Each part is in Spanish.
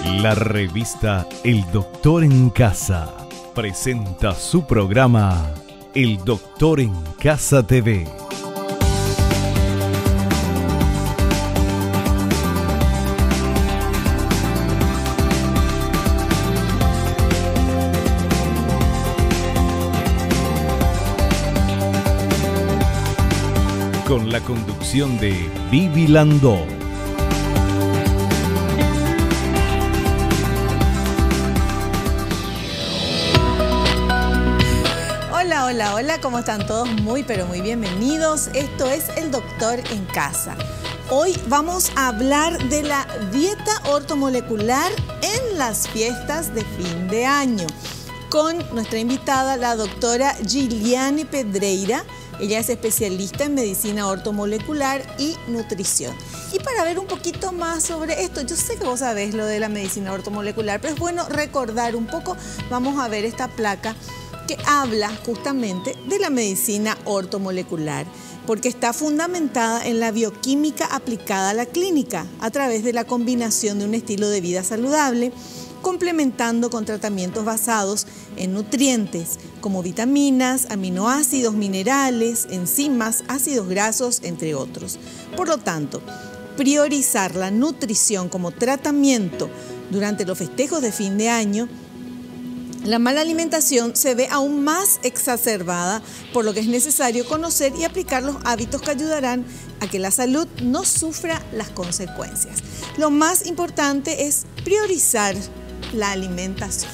La revista El Doctor en Casa presenta su programa El Doctor en Casa TV. Con la conducción de Vivi Landó. Hola, ¿cómo están todos? Muy, pero muy bienvenidos. Esto es El Doctor en Casa. Hoy vamos a hablar de la dieta ortomolecular en las fiestas de fin de año con nuestra invitada, la doctora Giliane Pedreira. Ella es especialista en medicina ortomolecular y nutrición. Y para ver un poquito más sobre esto, yo sé que vos sabés lo de la medicina ortomolecular, pero es bueno recordar un poco. Vamos a ver esta placa que habla justamente de la medicina ortomolecular, porque está fundamentada en la bioquímica aplicada a la clínica a través de la combinación de un estilo de vida saludable, complementando con tratamientos basados en nutrientes como vitaminas, aminoácidos, minerales, enzimas, ácidos grasos, entre otros. Por lo tanto, priorizar la nutrición como tratamiento durante los festejos de fin de año, la mala alimentación se ve aún más exacerbada, por lo que es necesario conocer y aplicar los hábitos que ayudarán a que la salud no sufra las consecuencias. Lo más importante es priorizar la alimentación.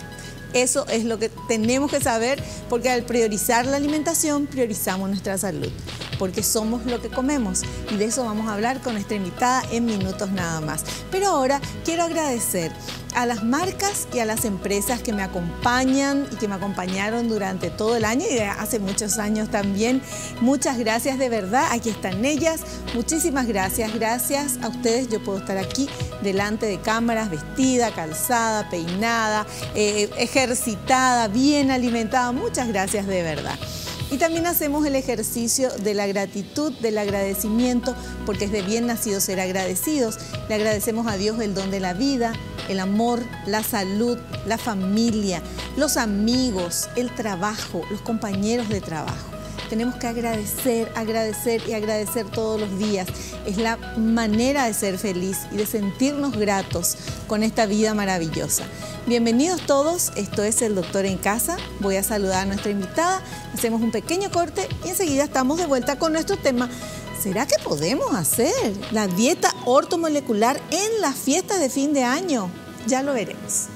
Eso es lo que tenemos que saber, porque al priorizar la alimentación, priorizamos nuestra salud, porque somos lo que comemos, y de eso vamos a hablar con nuestra invitada en minutos nada más. Pero ahora quiero agradecer a las marcas y a las empresas que me acompañan y que me acompañaron durante todo el año y hace muchos años también. Muchas gracias de verdad, aquí están ellas. Muchísimas gracias, gracias a ustedes yo puedo estar aquí delante de cámaras, vestida, calzada, peinada, ejercitada, bien alimentada. Muchas gracias de verdad. Y también hacemos el ejercicio de la gratitud, del agradecimiento, porque es de bien nacido ser agradecidos. Le agradecemos a Dios el don de la vida, el amor, la salud, la familia, los amigos, el trabajo, los compañeros de trabajo. Tenemos que agradecer, agradecer y agradecer todos los días. Es la manera de ser feliz y de sentirnos gratos con esta vida maravillosa. Bienvenidos todos, esto es El Doctor en Casa. Voy a saludar a nuestra invitada, hacemos un pequeño corte y enseguida estamos de vuelta con nuestro tema. ¿Será que podemos hacer la dieta ortomolecular en las fiestas de fin de año? Ya lo veremos.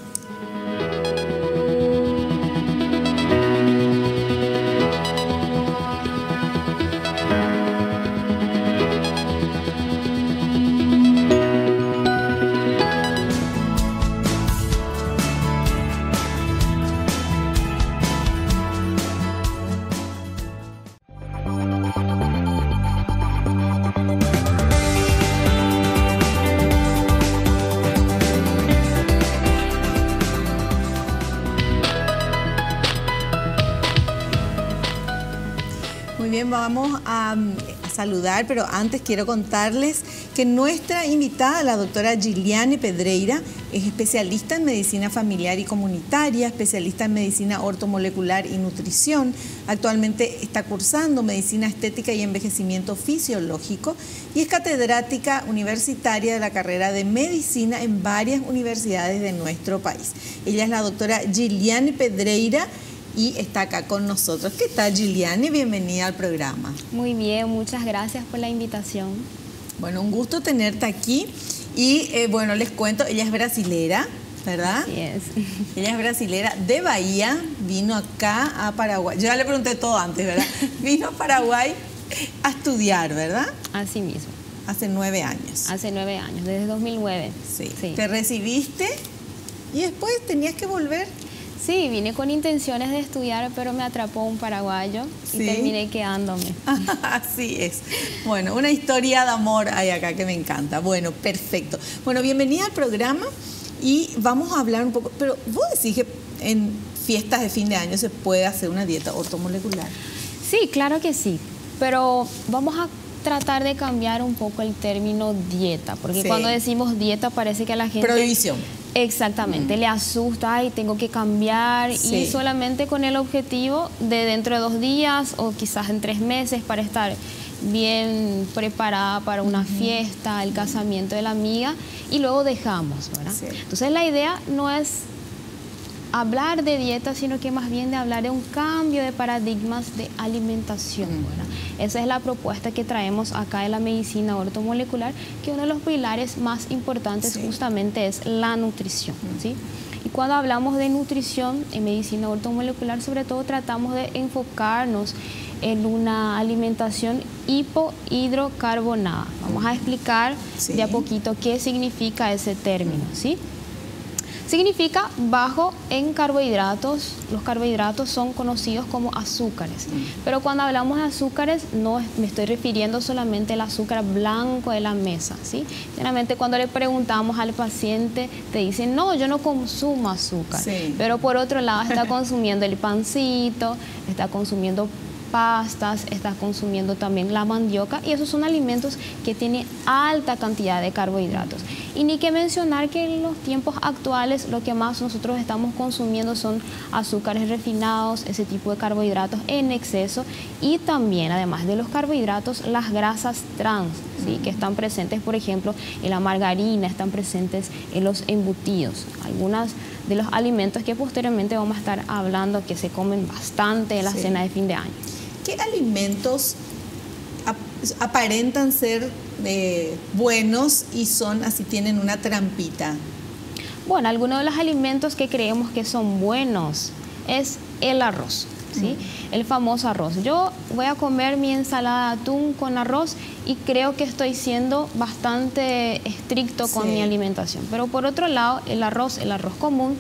Vamos a saludar, pero antes quiero contarles que nuestra invitada, la doctora Giliane Pedreira, es especialista en medicina familiar y comunitaria, especialista en medicina ortomolecular y nutrición. Actualmente está cursando medicina estética y envejecimiento fisiológico y es catedrática universitaria de la carrera de medicina en varias universidades de nuestro país. Ella es la doctora Giliane Pedreira y está acá con nosotros. ¿Qué tal, Giliane? Bienvenida al programa. Muy bien, muchas gracias por la invitación. Bueno, un gusto tenerte aquí. Y bueno, les cuento, ella es brasilera, ¿verdad? Así es. Ella es brasilera de Bahía, vino acá a Paraguay. Yo ya le pregunté todo antes, ¿verdad? Vino a Paraguay a estudiar, ¿verdad? Así mismo. Hace 9 años. Hace 9 años, desde 2009. Sí. Sí. Te recibiste y después tenías que volver. Sí, vine con intenciones de estudiar, pero me atrapó un paraguayo y terminé quedándome. Así es. Bueno, una historia de amor hay acá que me encanta. Bueno, perfecto. Bueno, bienvenida al programa y vamos a hablar un poco, pero vos decís que en fiestas de fin de año se puede hacer una dieta ortomolecular. Sí, claro que sí, pero vamos a tratar de cambiar un poco el término dieta, porque cuando decimos dieta parece que a la gente... Prohibición. Exactamente, le asusta, ay, tengo que cambiar, Sí. y solamente con el objetivo de dentro de 2 días o quizás en 3 meses para estar bien preparada para una fiesta, el casamiento de la amiga, y luego dejamos, ¿verdad? Sí. Entonces la idea no es hablar de dieta, sino que más bien de hablar de un cambio de paradigmas de alimentación, ¿verdad? Esa es la propuesta que traemos acá en la medicina ortomolecular, que uno de los pilares más importantes Sí. justamente es la nutrición, ¿sí? Y cuando hablamos de nutrición en medicina ortomolecular, sobre todo tratamos de enfocarnos en una alimentación hipohidrocarbonada. Vamos a explicar Sí. de a poquito qué significa ese término, ¿sí? Significa bajo en carbohidratos. Los carbohidratos son conocidos como azúcares. Pero cuando hablamos de azúcares, no me estoy refiriendo solamente al azúcar blanco de la mesa, ¿sí? Generalmente cuando le preguntamos al paciente, te dicen, no, yo no consumo azúcar. Sí. Pero por otro lado está consumiendo el pancito, está consumiendo pastas, está consumiendo también la mandioca, y esos son alimentos que tienen alta cantidad de carbohidratos. Y ni que mencionar que en los tiempos actuales lo que más nosotros estamos consumiendo son azúcares refinados, ese tipo de carbohidratos en exceso, y también, además de los carbohidratos, las grasas trans, ¿sí? Que están presentes, por ejemplo, en la margarina, están presentes en los embutidos. Algunas de los alimentos que posteriormente vamos a estar hablando que se comen bastante en la Sí. cena de fin de año. ¿Qué alimentos aparentan ser buenos y son así, tienen una trampita? Bueno, algunos de los alimentos que creemos que son buenos es el arroz, ¿sí? El famoso arroz. Yo voy a comer mi ensalada de atún con arroz y creo que estoy siendo bastante estricto con Sí. mi alimentación. Pero por otro lado, el arroz común,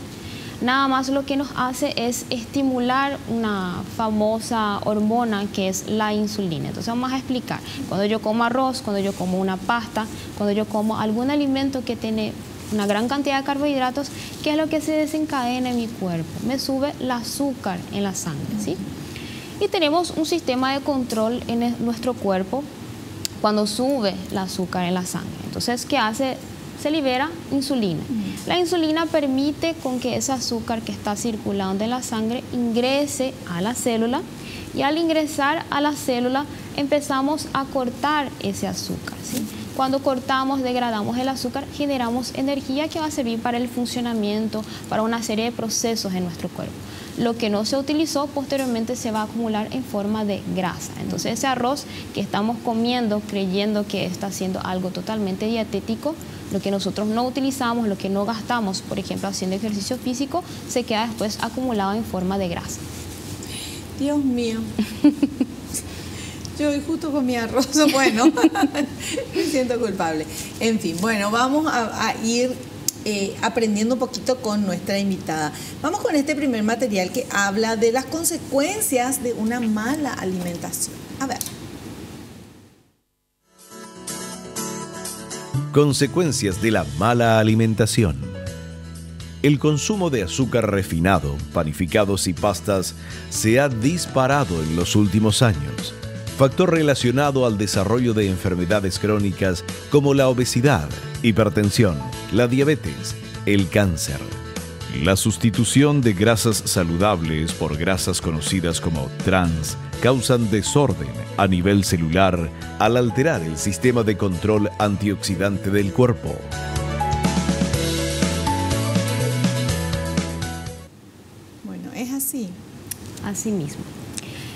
nada más lo que nos hace es estimular una famosa hormona que es la insulina. Entonces vamos a explicar. Cuando yo como arroz, cuando yo como una pasta, cuando yo como algún alimento que tiene una gran cantidad de carbohidratos, ¿qué es lo que se desencadena en mi cuerpo? Me sube el azúcar en la sangre, ¿sí? Y tenemos un sistema de control en nuestro cuerpo cuando sube el azúcar en la sangre. Entonces, ¿qué hace? Se libera insulina. La insulina permite con que ese azúcar que está circulando en la sangre ingrese a la célula, y al ingresar a la célula empezamos a cortar ese azúcar, ¿sí? Cuando cortamos, degradamos el azúcar, generamos energía que va a servir para el funcionamiento, para una serie de procesos en nuestro cuerpo. Lo que no se utilizó posteriormente se va a acumular en forma de grasa. Entonces ese arroz que estamos comiendo creyendo que está haciendo algo totalmente dietético, lo que nosotros no utilizamos, lo que no gastamos, por ejemplo, haciendo ejercicio físico, se queda después acumulado en forma de grasa. Dios mío. Yo hoy justo comí arroz, bueno, me siento culpable. En fin, bueno, vamos a ir aprendiendo un poquito con nuestra invitada. Vamos con este primer material que habla de las consecuencias de una mala alimentación. A ver. Consecuencias de la mala alimentación. El consumo de azúcar refinado, panificados y pastas se ha disparado en los últimos años, factor relacionado al desarrollo de enfermedades crónicas como la obesidad, hipertensión, la diabetes, el cáncer. La sustitución de grasas saludables por grasas conocidas como trans causan desorden a nivel celular al alterar el sistema de control antioxidante del cuerpo. Bueno, es así. Así mismo.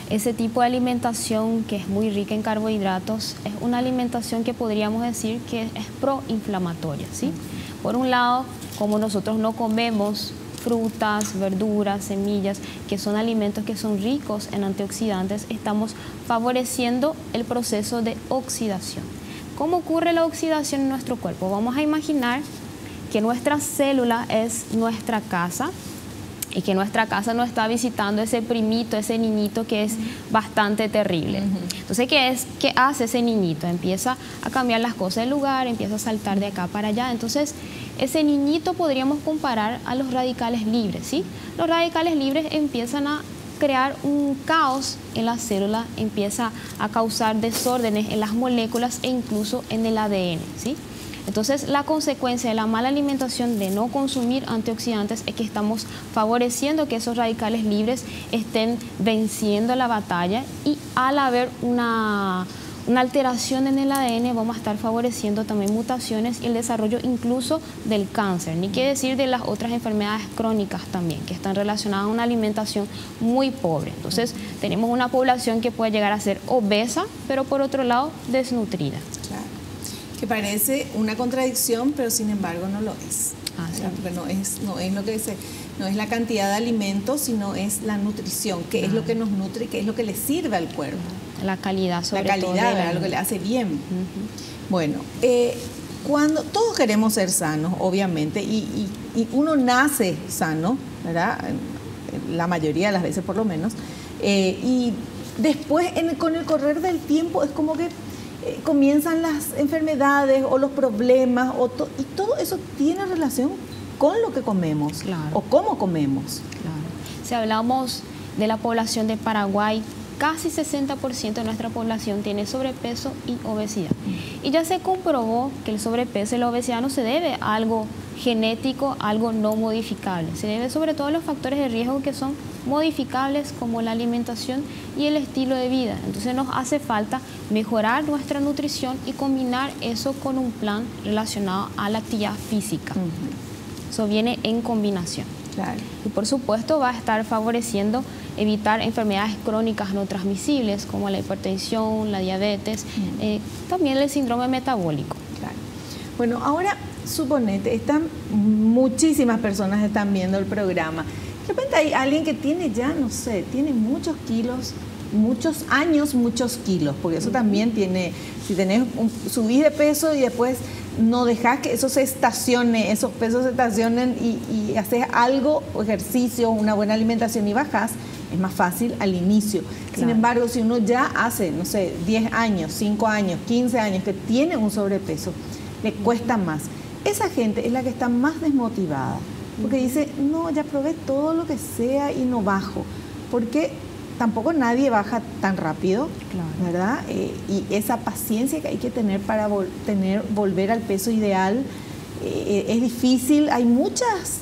Ese tipo de alimentación que es muy rica en carbohidratos es una alimentación que podríamos decir que es proinflamatoria, ¿sí? Por un lado, como nosotros no comemos frutas, verduras, semillas, que son alimentos que son ricos en antioxidantes, estamos favoreciendo el proceso de oxidación. ¿Cómo ocurre la oxidación en nuestro cuerpo? Vamos a imaginar que nuestra célula es nuestra casa, y que nuestra casa nos está visitando ese primito, ese niñito que es bastante terrible. Entonces, ¿qué hace ese niñito? Empieza a cambiar las cosas del lugar, empieza a saltar de acá para allá. Entonces, ese niñito podríamos comparar a los radicales libres, ¿sí? Los radicales libres empiezan a crear un caos en la célula, empieza a causar desórdenes en las moléculas e incluso en el ADN, ¿sí? Entonces, la consecuencia de la mala alimentación de no consumir antioxidantes es que estamos favoreciendo que esos radicales libres estén venciendo la batalla, y al haber una alteración en el ADN vamos a estar favoreciendo también mutaciones y el desarrollo incluso del cáncer, ni qué decir de las otras enfermedades crónicas también que están relacionadas a una alimentación muy pobre. Entonces tenemos una población que puede llegar a ser obesa, pero por otro lado desnutrida. Claro. Que parece una contradicción, pero sin embargo no lo es. Sí. Porque no es lo que dice, no es la cantidad de alimentos, sino es la nutrición, que es lo que nos nutre, que es lo que le sirve al cuerpo. La calidad, sobre todo. La calidad, ¿verdad? Lo que le hace bien. Bueno, cuando todos queremos ser sanos, obviamente, y uno nace sano, ¿verdad? La mayoría de las veces por lo menos, y después con el correr del tiempo es como que comienzan las enfermedades o los problemas, y todo eso tiene relación con lo que comemos, claro, o cómo comemos. Claro. Si hablamos de la población de Paraguay, casi 60% de nuestra población tiene sobrepeso y obesidad. Y ya se comprobó que el sobrepeso y la obesidad no se debe a algo genético, algo no modificable. Se debe sobre todo a los factores de riesgo que son modificables, como la alimentación y el estilo de vida. Entonces nos hace falta mejorar nuestra nutrición y combinar eso con un plan relacionado a la actividad física. Eso viene en combinación. Claro. Y por supuesto va a estar favoreciendo evitar enfermedades crónicas no transmisibles como la hipertensión, la diabetes, también el síndrome metabólico. Claro. Bueno, ahora suponete, muchísimas personas están viendo el programa. De repente hay alguien que tiene ya, no sé, tiene muchos kilos, muchos años, muchos kilos, porque eso también tiene, si tenés subís de peso y después no dejás que eso se estacione, esos pesos se estacionen y haces algo, ejercicio, una buena alimentación y bajás, es más fácil al inicio. Claro. Sin embargo, si uno ya hace, no sé, 10 años, 5 años, 15 años que tiene un sobrepeso, le cuesta más. Esa gente es la que está más desmotivada, porque dice, no, ya probé todo lo que sea y no bajo, porque tampoco nadie baja tan rápido, claro, ¿verdad? Y esa paciencia que hay que tener para volver al peso ideal es difícil, hay muchas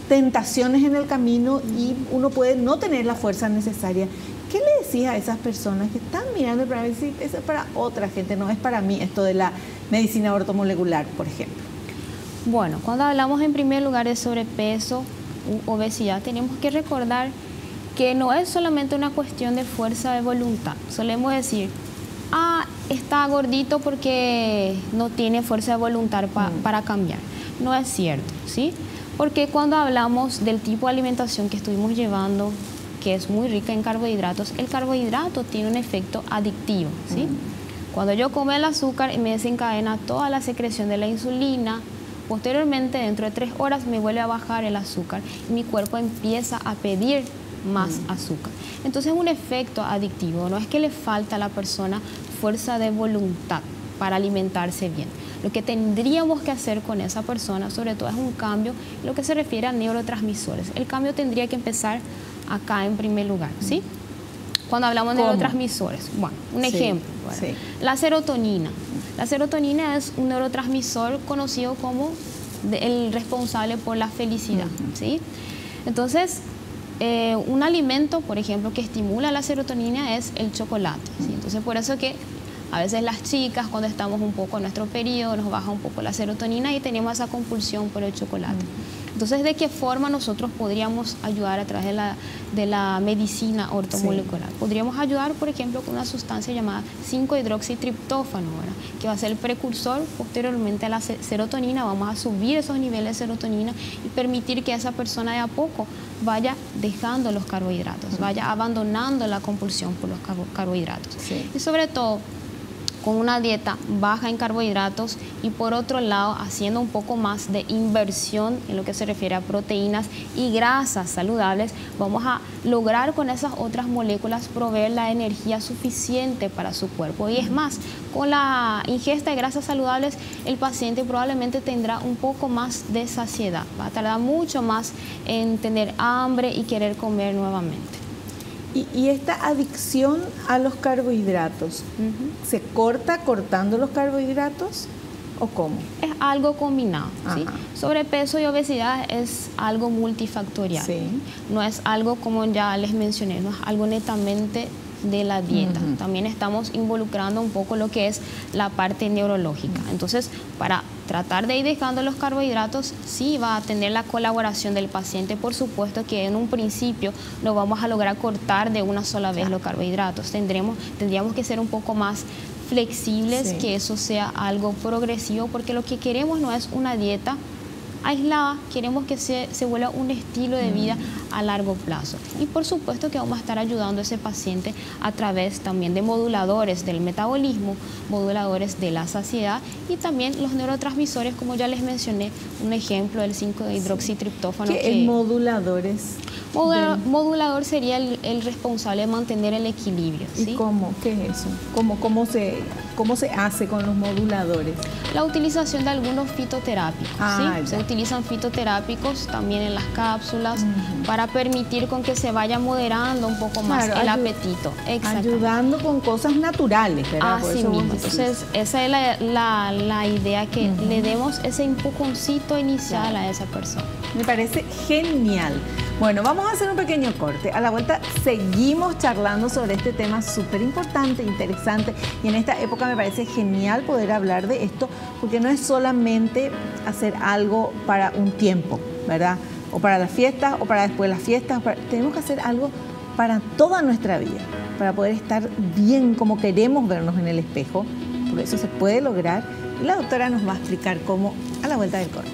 tentaciones en el camino y uno puede no tener la fuerza necesaria. ¿Qué le decía a esas personas que están mirando el programa y dicen, eso es para otra gente, no es para mí, esto de la medicina ortomolecular, por ejemplo? Bueno, cuando hablamos en primer lugar de sobrepeso u obesidad, tenemos que recordar que no es solamente una cuestión de fuerza de voluntad. Solemos decir, está gordito porque no tiene fuerza de voluntad para cambiar. No es cierto, ¿sí? Porque cuando hablamos del tipo de alimentación que estuvimos llevando, que es muy rica en carbohidratos, el carbohidrato tiene un efecto adictivo, ¿sí? Cuando yo como el azúcar, me desencadena toda la secreción de la insulina. Posteriormente, dentro de 3 horas, me vuelve a bajar el azúcar y mi cuerpo empieza a pedir más azúcar. Entonces es un efecto adictivo, no es que le falta a la persona fuerza de voluntad para alimentarse bien. Lo que tendríamos que hacer con esa persona, sobre todo, es un cambio en lo que se refiere a neurotransmisores. El cambio tendría que empezar acá en primer lugar, ¿sí? Cuando hablamos de neurotransmisores, bueno, un ejemplo, bueno, la serotonina. La serotonina es un neurotransmisor conocido como el responsable por la felicidad, ¿sí? Entonces, un alimento, por ejemplo, que estimula la serotonina es el chocolate, ¿sí? Entonces, por eso que a veces las chicas, cuando estamos un poco en nuestro periodo, nos baja un poco la serotonina y tenemos esa compulsión por el chocolate. Entonces, ¿de qué forma nosotros podríamos ayudar a través de la medicina ortomolecular? Podríamos ayudar, por ejemplo, con una sustancia llamada 5-hidroxitriptófano, ¿verdad? Que va a ser el precursor posteriormente a la serotonina. Vamos a subir esos niveles de serotonina y permitir que esa persona de a poco vaya dejando los carbohidratos, vaya abandonando la compulsión por los carbohidratos. Y sobre todo, con una dieta baja en carbohidratos y por otro lado haciendo un poco más de inversión en lo que se refiere a proteínas y grasas saludables, vamos a lograr con esas otras moléculas proveer la energía suficiente para su cuerpo. Y es más, con la ingesta de grasas saludables el paciente probablemente tendrá un poco más de saciedad, va a tardar mucho más en tener hambre y querer comer nuevamente. Y esta adicción a los carbohidratos, ¿se corta cortando los carbohidratos o cómo? Es algo combinado, ¿sí? Ajá. Sobrepeso y obesidad es algo multifactorial. Sí. No es algo, como ya les mencioné, no es algo netamente de la dieta. También estamos involucrando un poco lo que es la parte neurológica. Entonces, para tratar de ir dejando los carbohidratos, sí va a tener la colaboración del paciente. Por supuesto que en un principio no vamos a lograr cortar de una sola vez los carbohidratos. Tendríamos que ser un poco más flexibles, que eso sea algo progresivo, porque lo que queremos no es una dieta aislada, queremos que se vuelva un estilo de vida a largo plazo. Y por supuesto que vamos a estar ayudando a ese paciente a través también de moduladores del metabolismo, moduladores de la saciedad y también los neurotransmisores, como ya les mencioné, un ejemplo del 5-hidroxitriptófano. ¿Qué moduladores? Modulador sería el responsable de mantener el equilibrio, ¿sí? ¿Y cómo? ¿Qué es eso? ¿Cómo se hace con los moduladores? La utilización de algunos fitoterápicos, ¿sí? Se utilizan fitoterápicos también en las cápsulas para permitir con que se vaya moderando un poco más el apetito. Ayudando con cosas naturales, ¿verdad? Así mismo. Entonces, esa es la idea, que le demos ese empujoncito inicial a esa persona. Me parece genial. Bueno, vamos a hacer un pequeño corte. A la vuelta seguimos charlando sobre este tema súper importante, interesante. Y en esta época me parece genial poder hablar de esto, porque no es solamente hacer algo para un tiempo, ¿verdad? O para las fiestas, o para después de las fiestas. Tenemos que hacer algo para toda nuestra vida, para poder estar bien como queremos vernos en el espejo. Por eso se puede lograr. Y la doctora nos va a explicar cómo a la vuelta del corte.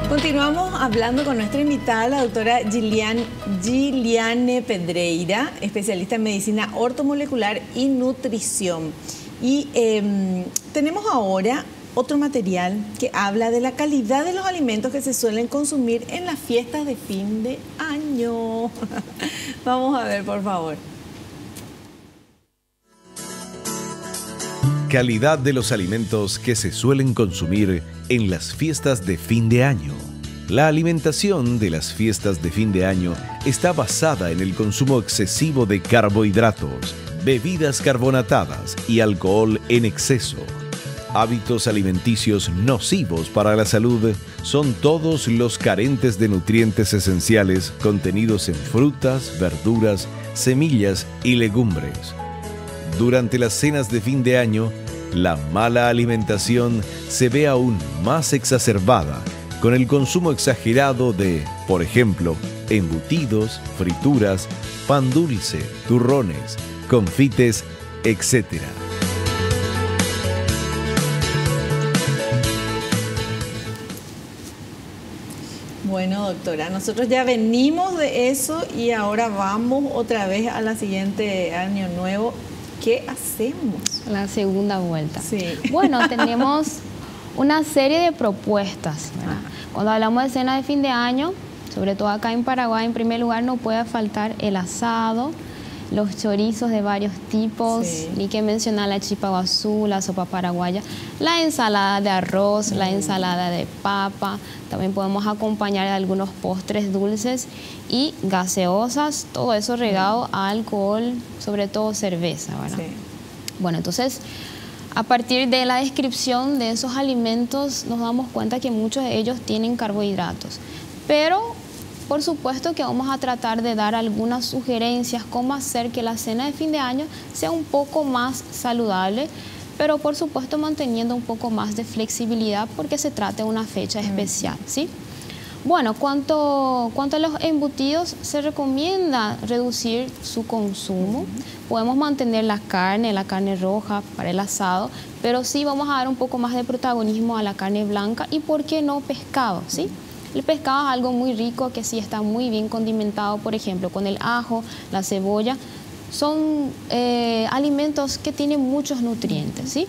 Continuamos hablando con nuestra invitada, la doctora Giliane Pedreira, especialista en medicina ortomolecular y nutrición. Y tenemos ahora otro material que habla de la calidad de los alimentos que se suelen consumir en las fiestas de fin de año. Vamos a ver, por favor. Calidad de los alimentos que se suelen consumir en las fiestas de fin de año. La alimentación de las fiestas de fin de año está basada en el consumo excesivo de carbohidratos, bebidas carbonatadas y alcohol en exceso. Hábitos alimenticios nocivos para la salud son todos los carentes de nutrientes esenciales contenidos en frutas, verduras, semillas y legumbres. Durante las cenas de fin de año, la mala alimentación se ve aún más exacerbada con el consumo exagerado de, por ejemplo, embutidos, frituras, pan dulce, turrones, confites, etc. Bueno, doctora, nosotros ya venimos de eso y ahora vamos otra vez a la siguiente año nuevo. ¿Qué hacemos? La segunda vuelta. Sí. Bueno, tenemos una serie de propuestas, ¿verdad? Cuando hablamos de cena de fin de año, sobre todo acá en Paraguay, en primer lugar no puede faltar el asado, los chorizos de varios tipos, ni que mencionar la chipa guazú, la sopa paraguaya, la ensalada de arroz, la ensalada de papa. También podemos acompañar de algunos postres dulces y gaseosas, todo eso regado a alcohol, sobre todo cerveza, ¿verdad? Sí. Bueno, entonces, a partir de la descripción de esos alimentos nos damos cuenta que muchos de ellos tienen carbohidratos, pero por supuesto que vamos a tratar de dar algunas sugerencias cómo hacer que la cena de fin de año sea un poco más saludable, pero por supuesto manteniendo un poco más de flexibilidad porque se trata de una fecha especial, ¿sí? Bueno, cuanto a los embutidos, se recomienda reducir su consumo. Podemos mantener la carne roja para el asado, pero sí vamos a dar un poco más de protagonismo a la carne blanca y, ¿por qué no, pescado? ¿Sí? El pescado es algo muy rico que sí está muy bien condimentado, por ejemplo, con el ajo, la cebolla. Son alimentos que tienen muchos nutrientes, ¿sí?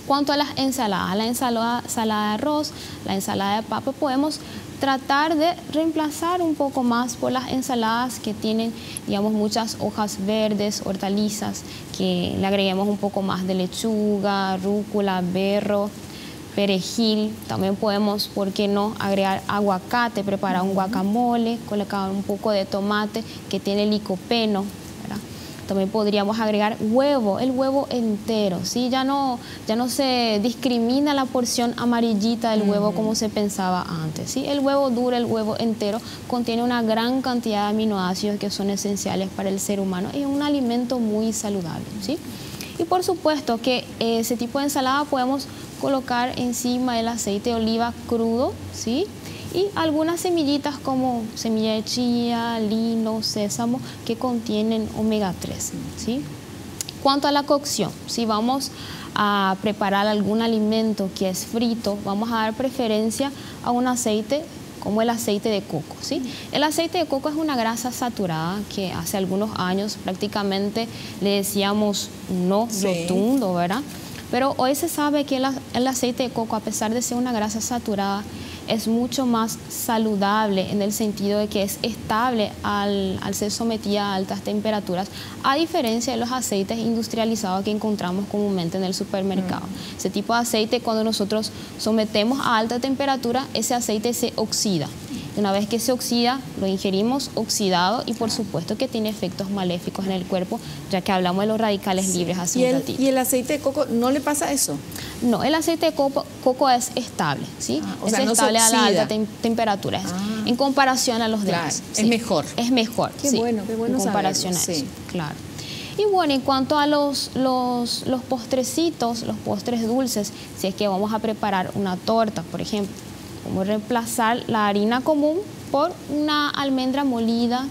Cuanto a las ensaladas, la ensalada de arroz, la ensalada de papa, podemos tratar de reemplazar un poco más por las ensaladas que tienen, digamos, muchas hojas verdes, hortalizas, que le agreguemos un poco más de lechuga, rúcula, berro, perejil. También podemos, ¿por qué no?, agregar aguacate, preparar un guacamole, colocar un poco de tomate que tiene licopeno, ¿verdad? También podríamos agregar huevo, el huevo entero, ¿sí? Ya no se discrimina la porción amarillita del huevo como se pensaba antes, ¿sí? El huevo duro, el huevo entero, contiene una gran cantidad de aminoácidos que son esenciales para el ser humano y es un alimento muy saludable, ¿sí? Y por supuesto que ese tipo de ensalada podemos colocar encima el aceite de oliva crudo, ¿sí? Y algunas semillitas como semilla de chía, lino, sésamo, que contienen omega 3, ¿sí? Cuanto a la cocción, si vamos a preparar algún alimento que es frito, vamos a dar preferencia a un aceite como el aceite de coco, ¿sí? El aceite de coco es una grasa saturada que hace algunos años prácticamente le decíamos no rotundo, ¿verdad? Pero hoy se sabe que el aceite de coco, a pesar de ser una grasa saturada, es mucho más saludable en el sentido de que es estable al ser sometida a altas temperaturas, a diferencia de los aceites industrializados que encontramos comúnmente en el supermercado. Ese tipo de aceite, cuando nosotros sometemos a alta temperatura, ese aceite se oxida. Una vez que se oxida, lo ingerimos oxidado y por supuesto que tiene efectos maléficos en el cuerpo, ya que hablamos de los radicales libres hace un ratito. ¿Y el aceite de coco no le pasa eso? No, el aceite de coco es estable, ¿sí? O es sea, estable no se a la oxida. alta temperatura, en comparación a los demás. Es mejor. Es mejor, Qué bueno en comparación saberlo, a eso, claro. Y bueno, en cuanto a los postrecitos, los postres dulces, si es que vamos a preparar una torta, por ejemplo, como reemplazar la harina común por una almendra molida,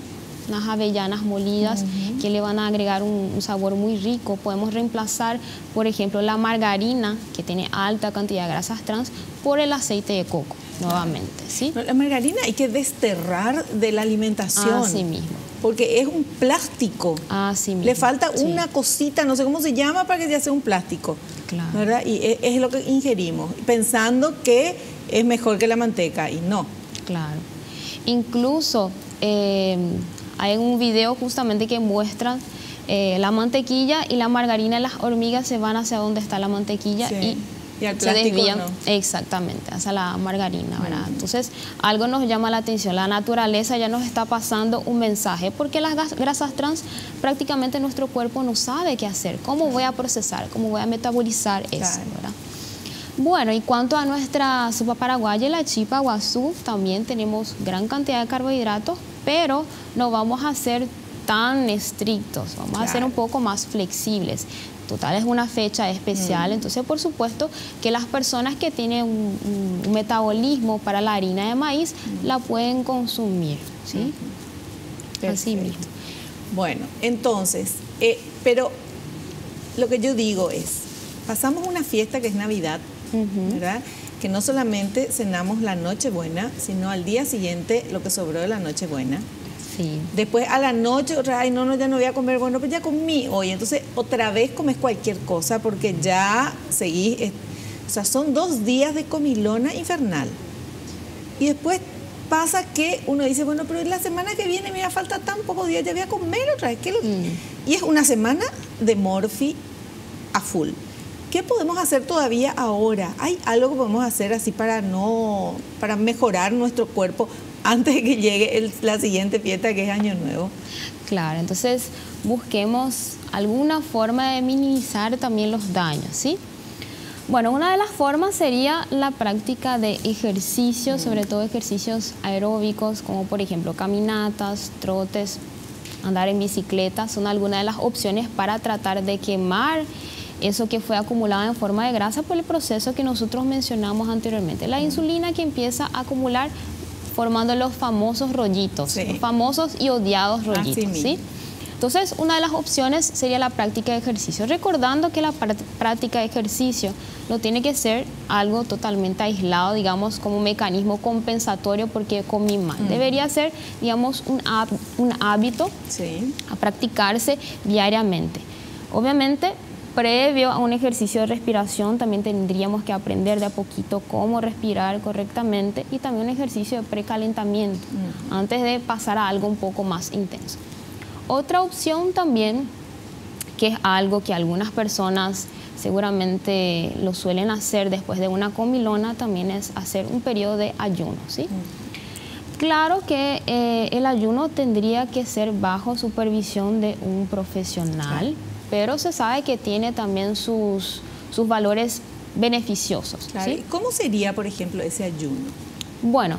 unas avellanas molidas que le van a agregar un sabor muy rico. Podemos reemplazar, por ejemplo, la margarina, que tiene alta cantidad de grasas trans, por el aceite de coco, nuevamente, ¿sí? La margarina hay que desterrar de la alimentación. Así mismo. Porque es un plástico. Así mismo. Le falta una cosita, no sé cómo se llama, para que ya sea un plástico. Claro. ¿Verdad? Y es lo que ingerimos, pensando que es mejor que la manteca, y no. Claro. Incluso hay un video justamente que muestra la mantequilla y la margarina. Las hormigas se van hacia donde está la mantequilla y al se desvían, no. Exactamente, hacia la margarina, ¿verdad? Entonces, algo nos llama la atención. La naturaleza ya nos está pasando un mensaje, porque las grasas trans prácticamente nuestro cuerpo no sabe qué hacer. ¿Cómo voy a procesar? ¿Cómo voy a metabolizar eso, ¿verdad? Bueno, y cuanto a nuestra sopa paraguaya y la chipa guazú, también tenemos gran cantidad de carbohidratos, pero no vamos a ser tan estrictos, vamos a ser un poco más flexibles. Total, es una fecha especial, entonces por supuesto que las personas que tienen un metabolismo para la harina de maíz la pueden consumir, ¿sí? Así mismo. Bueno, entonces, pero lo que yo digo es, pasamos una fiesta que es Navidad, ¿verdad? Que no solamente cenamos la Nochebuena, sino al día siguiente lo que sobró de la Nochebuena. Sí. Después a la noche, otra, ay, no, ya no voy a comer, bueno, pues ya comí hoy. Entonces, otra vez comes cualquier cosa porque ya seguís. O sea, son 2 días de comilona infernal. Y después pasa que uno dice, bueno, pero la semana que viene, mira, falta tan pocos días, ya voy a comer otra vez. Y es una semana de morfi a full. ¿Qué podemos hacer todavía ahora? ¿Hay algo que podemos hacer así para mejorar nuestro cuerpo antes de que llegue la siguiente fiesta, que es Año Nuevo? Claro, entonces busquemos alguna forma de minimizar también los daños, ¿sí? Bueno, una de las formas sería la práctica de ejercicios, sobre todo ejercicios aeróbicos, como por ejemplo caminatas, trotes, andar en bicicleta, son algunas de las opciones para tratar de quemar eso que fue acumulado en forma de grasa por el proceso que nosotros mencionamos anteriormente. La insulina que empieza a acumular formando los famosos rollitos, los famosos y odiados rollitos, ¿sí? Entonces, una de las opciones sería la práctica de ejercicio, recordando que la práctica de ejercicio no tiene que ser algo totalmente aislado, digamos, como un mecanismo compensatorio porque comí mal. Debería ser, digamos, un hábito a practicarse diariamente. Obviamente, Previo a un ejercicio de respiración también tendríamos que aprender de a poquito cómo respirar correctamente y también un ejercicio de precalentamiento antes de pasar a algo un poco más intenso. Otra opción también, que es algo que algunas personas seguramente lo suelen hacer después de una comilona, también es hacer un periodo de ayuno, ¿sí? Claro que el ayuno tendría que ser bajo supervisión de un profesional, pero se sabe que tiene también sus valores beneficiosos. Claro. ¿Sí? ¿Cómo sería, por ejemplo, ese ayuno? Bueno,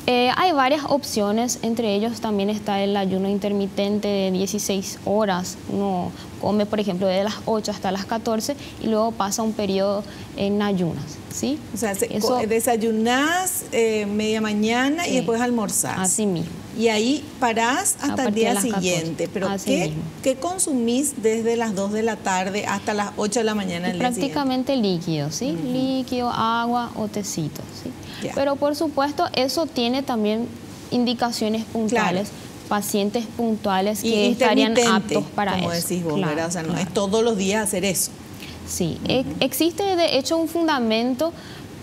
hay varias opciones, entre ellos también está el ayuno intermitente de 16 horas. Uno come, por ejemplo, de las 8 hasta las 14 y luego pasa un periodo en ayunas, ¿sí? O sea, desayunás media mañana y después almorzás. Así mismo. Y ahí parás hasta el día siguiente. Pero ¿qué consumís desde las 2 de la tarde hasta las 8 de la mañana del día siguiente? Prácticamente líquido, ¿sí? Líquido, agua o tecito, ¿sí? Pero por supuesto eso tiene también indicaciones puntuales, pacientes puntuales que estarían aptos para como eso. Decís vos, ¿verdad? O sea, no es todos los días hacer eso. Sí, existe de hecho un fundamento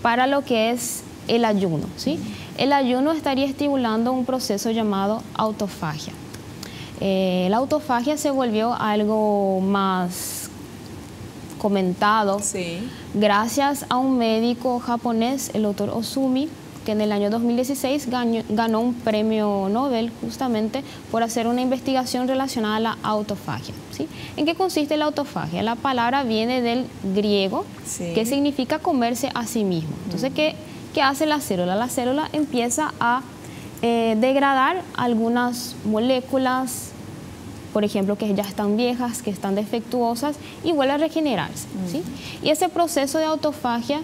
para lo que es el ayuno, ¿sí? El ayuno estaría estimulando un proceso llamado autofagia. La autofagia se volvió algo más comentado gracias a un médico japonés, el doctor Ozumi, que en el año 2016 ganó un premio Nobel justamente por hacer una investigación relacionada a la autofagia, ¿sí? ¿En qué consiste la autofagia? La palabra viene del griego, que significa comerse a sí mismo. Entonces, ¿qué hace la célula? La célula empieza a degradar algunas moléculas, por ejemplo, que ya están viejas, que están defectuosas, y vuelve a regenerarse, ¿sí? Y ese proceso de autofagia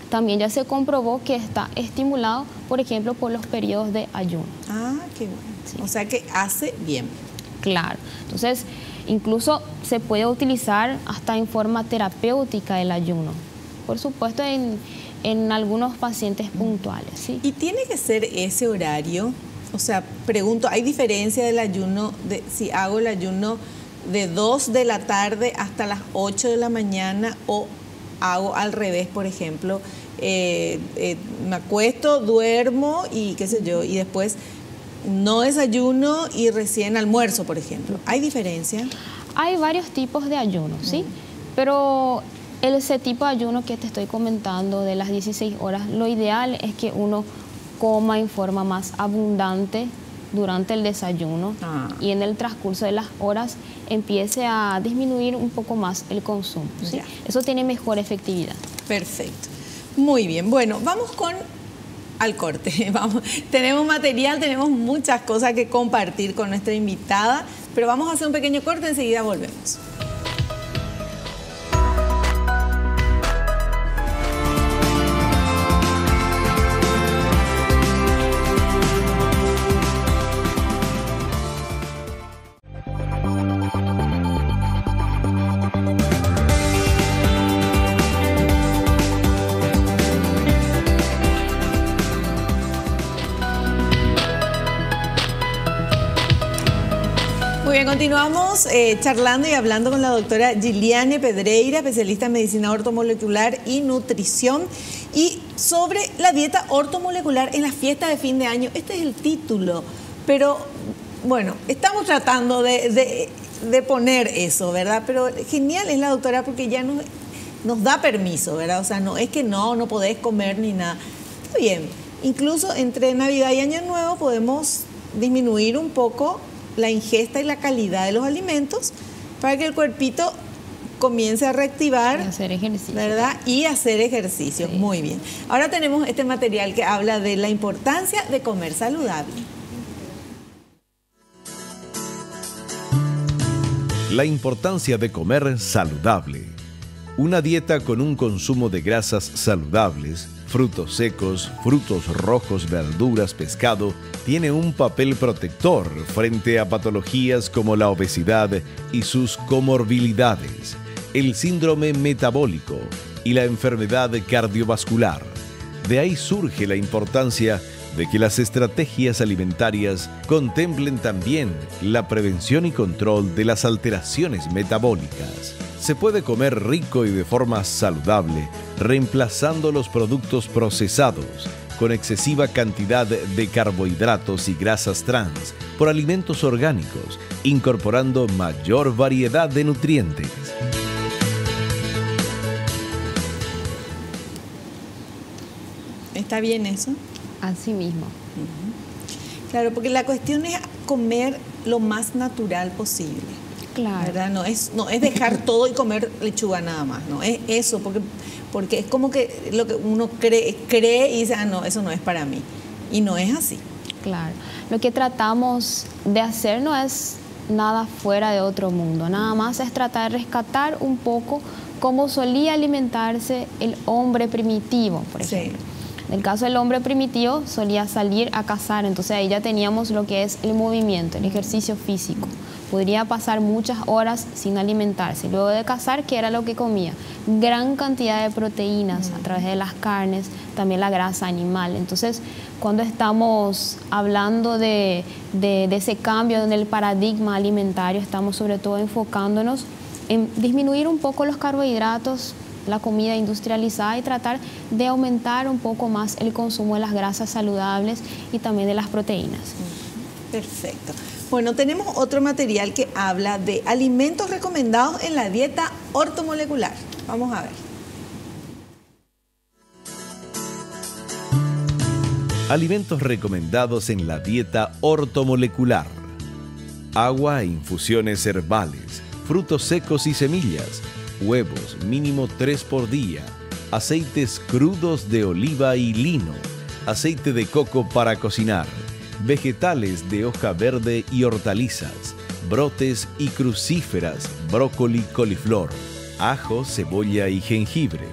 también ya se comprobó que está estimulado, por ejemplo, por los periodos de ayuno. Ah, qué bueno. Sí. O sea que hace bien. Claro. Entonces, incluso se puede utilizar hasta en forma terapéutica el ayuno. Por supuesto, en algunos pacientes puntuales, ¿sí? ¿Y tiene que ser ese horario? O sea, pregunto, ¿hay diferencia del ayuno, si hago el ayuno de 2 de la tarde hasta las 8 de la mañana o hago al revés, por ejemplo, me acuesto, duermo y qué sé yo, y después no desayuno y recién almuerzo, por ejemplo? ¿Hay diferencia? Hay varios tipos de ayuno, ¿sí? Pero ese tipo de ayuno que te estoy comentando de las 16 horas, lo ideal es que uno coma en forma más abundante durante el desayuno y en el transcurso de las horas empiece a disminuir un poco más el consumo, ¿sí? Eso tiene mejor efectividad. Perfecto. Muy bien. Bueno, vamos al corte. Tenemos material, tenemos muchas cosas que compartir con nuestra invitada, pero vamos a hacer un pequeño corte, enseguida volvemos. Continuamos charlando y hablando con la doctora Giliane Pedreira, especialista en medicina ortomolecular y nutrición, y sobre la dieta ortomolecular en la fiesta de fin de año. Este es el título, pero bueno, estamos tratando de poner eso, ¿verdad? Pero genial es la doctora porque ya nos da permiso, ¿verdad? O sea, no es que no podés comer ni nada. Está bien, incluso entre Navidad y Año Nuevo podemos disminuir un poco la ingesta y la calidad de los alimentos para que el cuerpito comience a reactivar, hacer ejercicio, ¿verdad? Y hacer ejercicio. Sí. Muy bien. Ahora tenemos este material que habla de la importancia de comer saludable. La importancia de comer saludable. Una dieta con un consumo de grasas saludables, frutos secos, frutos rojos, verduras, pescado, tiene un papel protector frente a patologías como la obesidad y sus comorbilidades, el síndrome metabólico y la enfermedad cardiovascular. De ahí surge la importancia de que las estrategias alimentarias contemplen también la prevención y control de las alteraciones metabólicas. Se puede comer rico y de forma saludable, reemplazando los productos procesados con excesiva cantidad de carbohidratos y grasas trans por alimentos orgánicos, incorporando mayor variedad de nutrientes. ¿Está bien eso? Así mismo. Claro, porque la cuestión es comer lo más natural posible. Claro. ¿Verdad? No es dejar todo y comer lechuga nada más, no es eso, porque es como que lo que uno cree y dice, no, eso no es para mí. Y no es así. Claro. Lo que tratamos de hacer no es nada fuera de otro mundo, nada más es tratar de rescatar un poco cómo solía alimentarse el hombre primitivo, por ejemplo. Sí. En el caso del hombre primitivo solía salir a cazar, entonces ahí ya teníamos lo que es el movimiento, el ejercicio físico. Podría pasar muchas horas sin alimentarse. Luego de cazar, ¿qué era lo que comía? Gran cantidad de proteínas a través de las carnes, también la grasa animal. Entonces, cuando estamos hablando de ese cambio en el paradigma alimentario, estamos sobre todo enfocándonos en disminuir un poco los carbohidratos, la comida industrializada y tratar de aumentar un poco más el consumo de las grasas saludables y también de las proteínas. Perfecto. Bueno, tenemos otro material que habla de alimentos recomendados en la dieta ortomolecular. Vamos a ver. Alimentos recomendados en la dieta ortomolecular. Agua e infusiones herbales, frutos secos y semillas, huevos mínimo 3 por día, aceites crudos de oliva y lino, aceite de coco para cocinar, vegetales de hoja verde y hortalizas, brotes y crucíferas, brócoli, coliflor, ajo, cebolla y jengibre,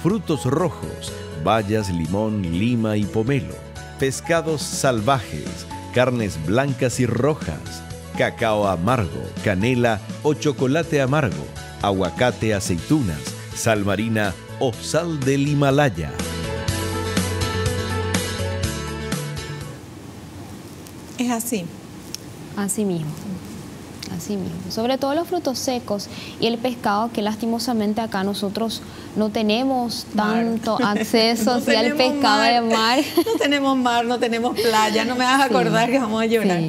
frutos rojos, bayas, limón, lima y pomelo, pescados salvajes, carnes blancas y rojas, cacao amargo, canela o chocolate amargo, aguacate, aceitunas, sal marina o sal del Himalaya. Es así. Así mismo. Así mismo. Sobre todo los frutos secos y el pescado, que lastimosamente acá nosotros no tenemos tanto acceso no al pescado de mar. No tenemos mar, no tenemos playa, no me vas a acordar que vamos a llorar.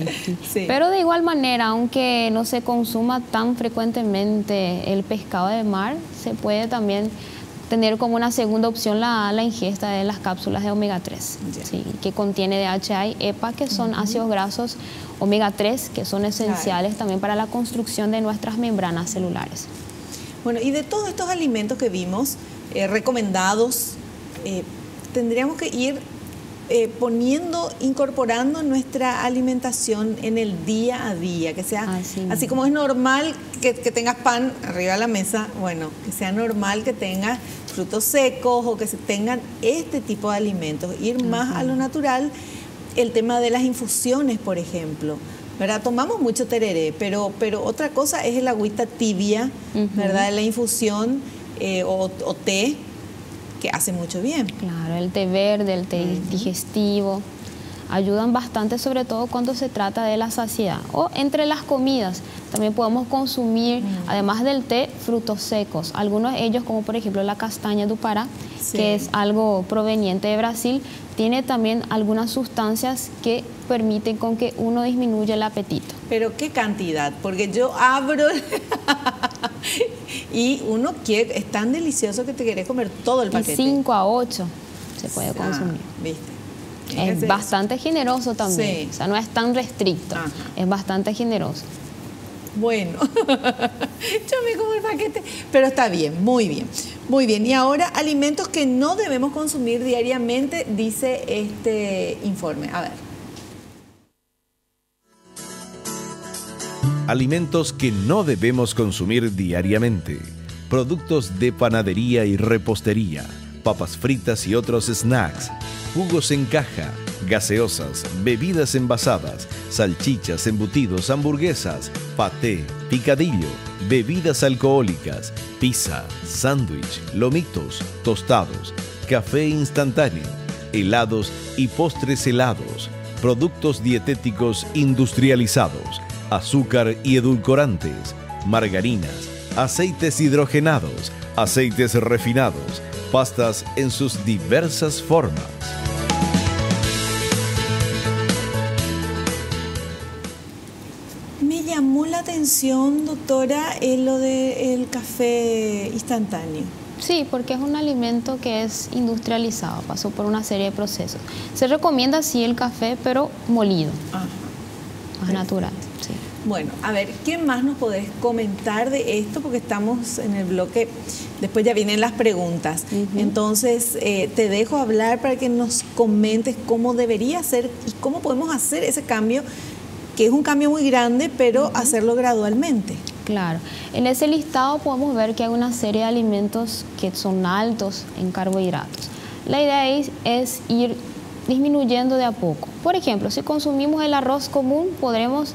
Sí. Pero de igual manera, aunque no se consuma tan frecuentemente el pescado de mar, se puede también tener como una segunda opción la ingesta de las cápsulas de omega 3, ¿sí? Que contiene DHA y EPA, que son ácidos grasos omega 3, que son esenciales también para la construcción de nuestras membranas celulares. Bueno, y de todos estos alimentos que vimos recomendados, tendríamos que ir incorporando nuestra alimentación en el día a día, que sea así como es normal que tengas pan arriba de la mesa, bueno, que sea normal que tengas frutos secos o que se tengan este tipo de alimentos, ir más a lo natural. El tema de las infusiones, por ejemplo, ¿verdad? Tomamos mucho tereré, pero otra cosa es el agüita tibia, ¿verdad? La infusión o té, que hace mucho bien. Claro, el té verde, el té digestivo, ayudan bastante, sobre todo cuando se trata de la saciedad. O entre las comidas también podemos consumir, además del té, frutos secos. Algunos de ellos, como por ejemplo la castaña do Pará, que es algo proveniente de Brasil, tiene también algunas sustancias que permiten con que uno disminuya el apetito. ¿Pero qué cantidad? Porque yo abro y uno quiere, es tan delicioso que te quieres comer todo el paquete. 5 a 8 se puede consumir. ¿Viste? Es bastante generoso también, o sea, no es tan restricto, es bastante generoso. Bueno, yo me como el paquete, pero está bien, muy bien, muy bien. Y ahora, alimentos que no debemos consumir diariamente, dice este informe. A ver. Alimentos que no debemos consumir diariamente. Productos de panadería y repostería, papas fritas y otros snacks, jugos en caja, gaseosas, bebidas envasadas, salchichas, embutidos, hamburguesas, paté, picadillo, bebidas alcohólicas, pizza, sándwich, lomitos, tostados, café instantáneo, helados y postres helados, productos dietéticos industrializados, azúcar y edulcorantes, margarinas, aceites hidrogenados, aceites refinados, pastas en sus diversas formas. Me llamó la atención, doctora, lo del café instantáneo. Sí, porque es un alimento que es industrializado, pasó por una serie de procesos. Se recomienda sí el café, pero molido, más natural. Sí. Bueno, a ver, ¿qué más nos podés comentar de esto? Porque estamos en el bloque, después ya vienen las preguntas. Entonces, te dejo hablar para que nos comentes cómo debería ser y cómo podemos hacer ese cambio, que es un cambio muy grande, pero hacerlo gradualmente. Claro, en ese listado podemos ver que hay una serie de alimentos que son altos en carbohidratos. La idea es ir disminuyendo de a poco. Por ejemplo, si consumimos el arroz común, podremos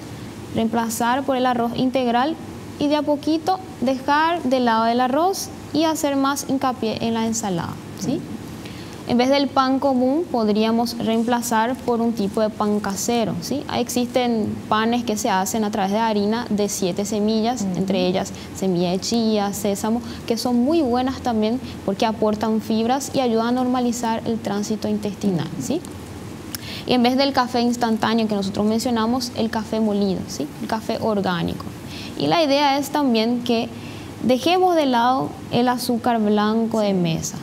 reemplazar por el arroz integral y de a poquito dejar de lado el arroz y hacer más hincapié en la ensalada, ¿sí? En vez del pan común, podríamos reemplazar por un tipo de pan casero, ¿sí? Existen panes que se hacen a través de harina de 7 semillas, entre ellas semilla de chía, sésamo, que son muy buenas también porque aportan fibras y ayudan a normalizar el tránsito intestinal, ¿sí? Y en vez del café instantáneo que nosotros mencionamos, el café molido, ¿sí? El café orgánico. Y la idea es también que dejemos de lado el azúcar blanco de mesa.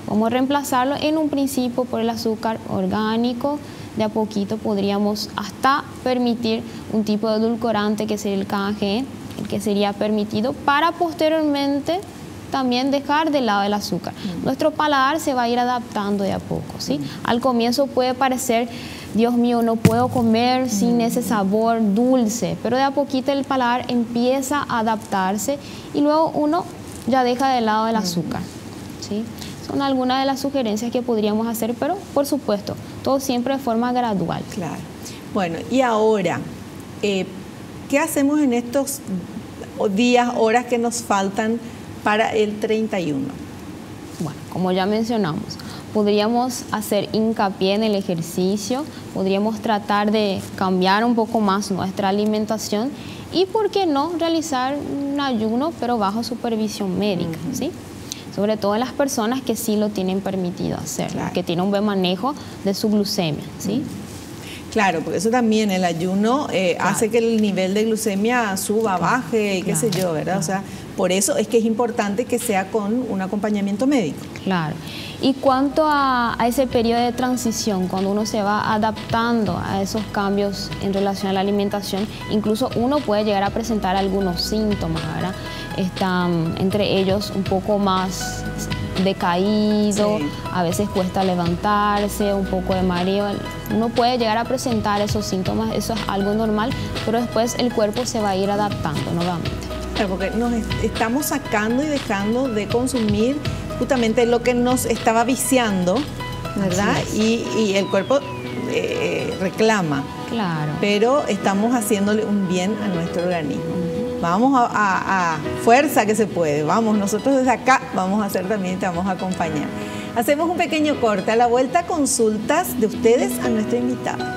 Vamos a reemplazarlo en un principio por el azúcar orgánico. De a poquito podríamos hasta permitir un tipo de edulcorante que sería el KG, el que sería permitido, para posteriormente también dejar de lado el azúcar. Nuestro paladar se va a ir adaptando de a poco, ¿sí? Al comienzo puede parecer, Dios mío, no puedo comer sin ese sabor dulce, pero de a poquito el paladar empieza a adaptarse y luego uno ya deja de lado el azúcar, ¿sí? Son algunas de las sugerencias que podríamos hacer, pero por supuesto, todo siempre de forma gradual. Claro. Bueno, y ahora, ¿qué hacemos en estos días, horas que nos faltan para el 31? Bueno, como ya mencionamos, podríamos hacer hincapié en el ejercicio, podríamos tratar de cambiar un poco más nuestra alimentación y, ¿por qué no?, realizar un ayuno, pero bajo supervisión médica, ¿sí? Sobre todo en las personas que sí lo tienen permitido hacer, claro, que tienen un buen manejo de su glucemia, ¿sí? Claro, porque eso también, el ayuno hace que el nivel de glucemia suba, baje, y qué sé yo, ¿verdad? O sea, por eso es que es importante que sea con un acompañamiento médico. Claro. Y cuanto a ese periodo de transición, cuando uno se va adaptando a esos cambios en relación a la alimentación, incluso uno puede llegar a presentar algunos síntomas, ¿verdad? Están entre ellos un poco más decaído, sí, a veces cuesta levantarse, un poco de mareo. Uno puede llegar a presentar esos síntomas, eso es algo normal, pero después el cuerpo se va a ir adaptando nuevamente. Claro, porque nos estamos sacando y dejando de consumir justamente lo que nos estaba viciando, ¿verdad? Y el cuerpo reclama. Claro. Pero estamos haciéndole un bien a nuestro organismo. Vamos a fuerza que se puede. Vamos, nosotros desde acá vamos a hacer también, te vamos a acompañar. Hacemos un pequeño corte. A la vuelta, consultas de ustedes a nuestra invitada.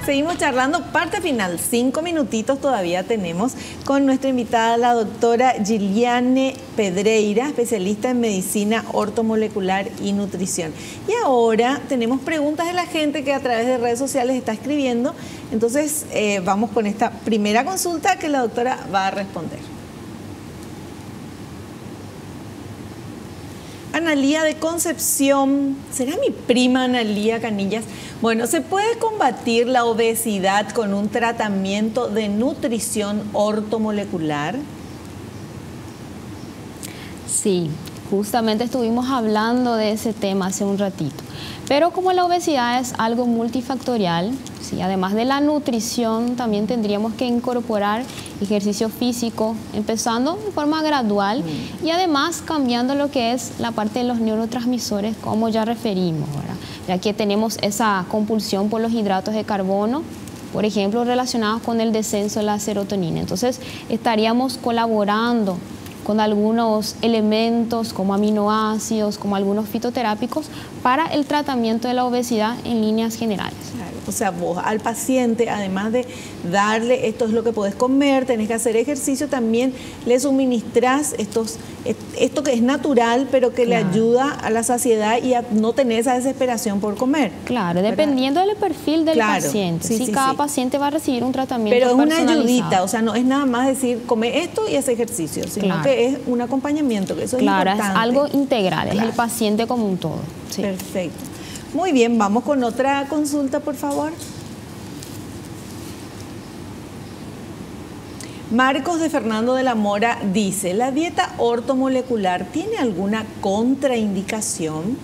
Seguimos charlando, parte final, 5 minutitos todavía tenemos con nuestra invitada, la doctora Giliane Pedreira, especialista en medicina ortomolecular y nutrición. Y ahora tenemos preguntas de la gente que a través de redes sociales está escribiendo, entonces vamos con esta primera consulta que la doctora va a responder. Analía de Concepción, ¿será mi prima Analía Canillas? Bueno, ¿se puede combatir la obesidad con un tratamiento de nutrición ortomolecular? Sí, Justamente estuvimos hablando de ese tema hace un ratito. Pero como la obesidad es algo multifactorial, ¿sí? Además de la nutrición, también tendríamos que incorporar ejercicio físico, empezando de forma gradual y además cambiando lo que es la parte de los neurotransmisores, como ya referimos, ¿verdad? Ya que tenemos esa compulsión por los hidratos de carbono, por ejemplo, relacionados con el descenso de la serotonina. Entonces, estaríamos colaborando con algunos elementos como aminoácidos, como algunos fitoterápicos para el tratamiento de la obesidad en líneas generales. Claro. O sea, vos al paciente, además de darle esto es lo que podés comer, tenés que hacer ejercicio, también le suministrás esto que es natural, pero que le ayuda a la saciedad y a no tener esa desesperación por comer. Claro, dependiendo del perfil del paciente. Sí, cada paciente va a recibir un tratamiento pero es una personalizado. ayudita, o sea, no es nada más decir come esto y hace ejercicio, sino que es un acompañamiento, que eso es importante. Claro, es algo integral, es el paciente como un todo. Sí. Perfecto. Muy bien, vamos con otra consulta, por favor. Marcos de Fernando de la Mora dice, ¿la dieta ortomolecular tiene alguna contraindicación?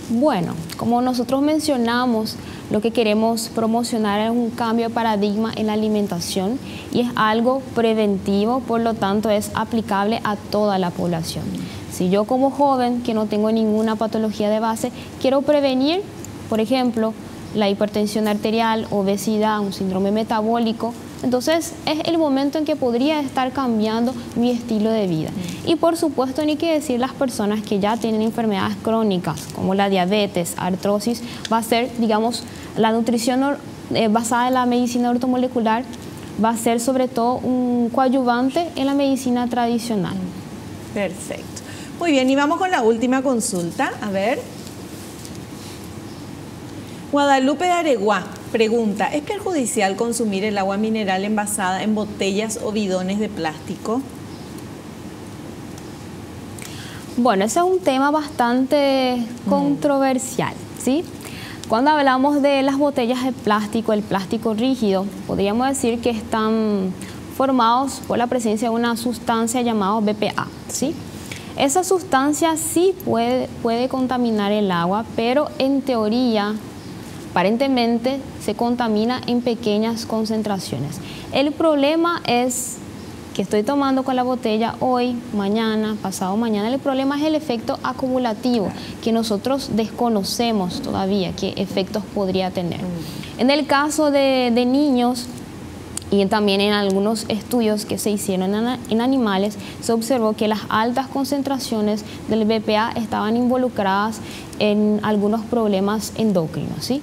Bueno, como nosotros mencionamos, lo que queremos promocionar es un cambio de paradigma en la alimentación y es algo preventivo, por lo tanto es aplicable a toda la población. Si yo como joven, que no tengo ninguna patología de base, quiero prevenir, por ejemplo, la hipertensión arterial, obesidad, un síndrome metabólico, entonces es el momento en que podría estar cambiando mi estilo de vida. Y por supuesto, ni que decir las personas que ya tienen enfermedades crónicas, como la diabetes, artrosis, va a ser, digamos, la nutrición basada en la medicina ortomolecular, va a ser sobre todo un coadyuvante en la medicina tradicional. Perfecto. Muy bien, y vamos con la última consulta. A ver. Guadalupe de Areguá pregunta, ¿es perjudicial consumir el agua mineral envasada en botellas o bidones de plástico? Bueno, ese es un tema bastante controversial, ¿sí? Cuando hablamos de las botellas de plástico, el plástico rígido, podríamos decir que están formados por la presencia de una sustancia llamada BPA, ¿sí? Esa sustancia sí puede contaminar el agua, pero en teoría, aparentemente, se contamina en pequeñas concentraciones. El problema es que estoy tomando con la botella hoy, mañana, pasado mañana. El problema es el efecto acumulativo, que nosotros desconocemos todavía qué efectos podría tener. En el caso de niños, y también en algunos estudios que se hicieron en animales, se observó que las altas concentraciones del BPA estaban involucradas en algunos problemas endocrinos, ¿sí?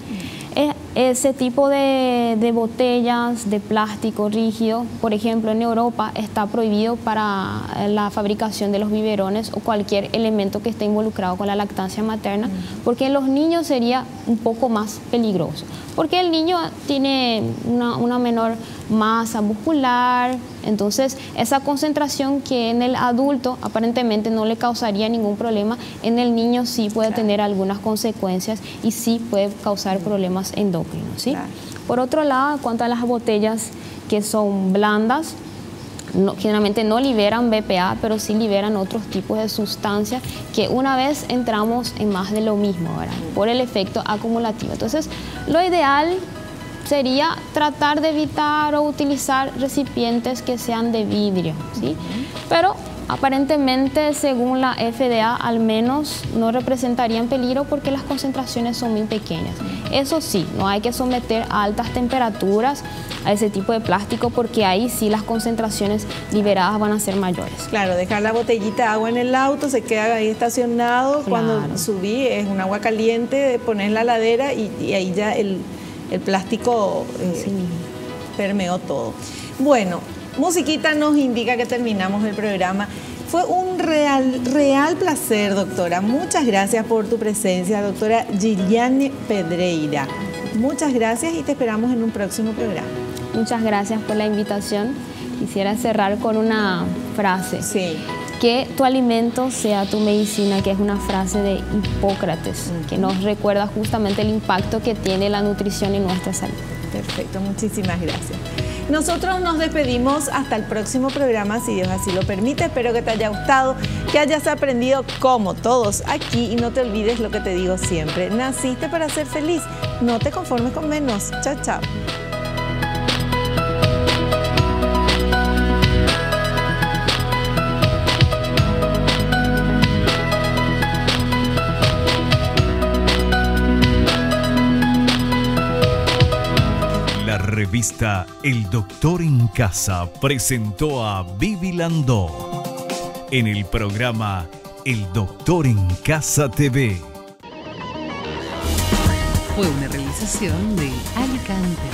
Ese tipo de botellas de plástico rígido, por ejemplo, en Europa está prohibido para la fabricación de los biberones o cualquier elemento que esté involucrado con la lactancia materna, porque en los niños sería un poco más peligroso, porque el niño tiene una menor masa muscular, entonces esa concentración que en el adulto aparentemente no le causaría ningún problema, en el niño sí puede tener algunas consecuencias y sí puede causar problemas endocrinos, ¿sí? Por otro lado, en cuanto a las botellas que son blandas, generalmente no liberan BPA, pero sí liberan otros tipos de sustancias que una vez entramos en más de lo mismo, ¿verdad? Por el efecto acumulativo. Entonces, lo ideal sería tratar de evitar o utilizar recipientes que sean de vidrio, ¿sí? Pero aparentemente, según la FDA, al menos no representarían peligro porque las concentraciones son muy pequeñas. Eso sí, no hay que someter a altas temperaturas a ese tipo de plástico porque ahí sí las concentraciones liberadas van a ser mayores. Claro, dejar la botellita de agua en el auto, se queda ahí estacionado, cuando subí es un agua caliente, pones la heladera y ahí ya el plástico permeó todo. Bueno, musiquita nos indica que terminamos el programa. Fue un real placer, doctora. Muchas gracias por tu presencia, doctora Giliane Pedreira. Muchas gracias y te esperamos en un próximo programa. Muchas gracias por la invitación. Quisiera cerrar con una frase. Sí. Que tu alimento sea tu medicina, que es una frase de Hipócrates, que nos recuerda justamente el impacto que tiene la nutrición en nuestra salud. Perfecto, muchísimas gracias. Nosotros nos despedimos hasta el próximo programa, si Dios así lo permite. Espero que te haya gustado, que hayas aprendido como todos aquí y no te olvides lo que te digo siempre. Naciste para ser feliz, no te conformes con menos. Chao, chao. La revista El Doctor en Casa presentó a Vivi Landó en el programa El Doctor en Casa TV. Fue una realización de Alicante.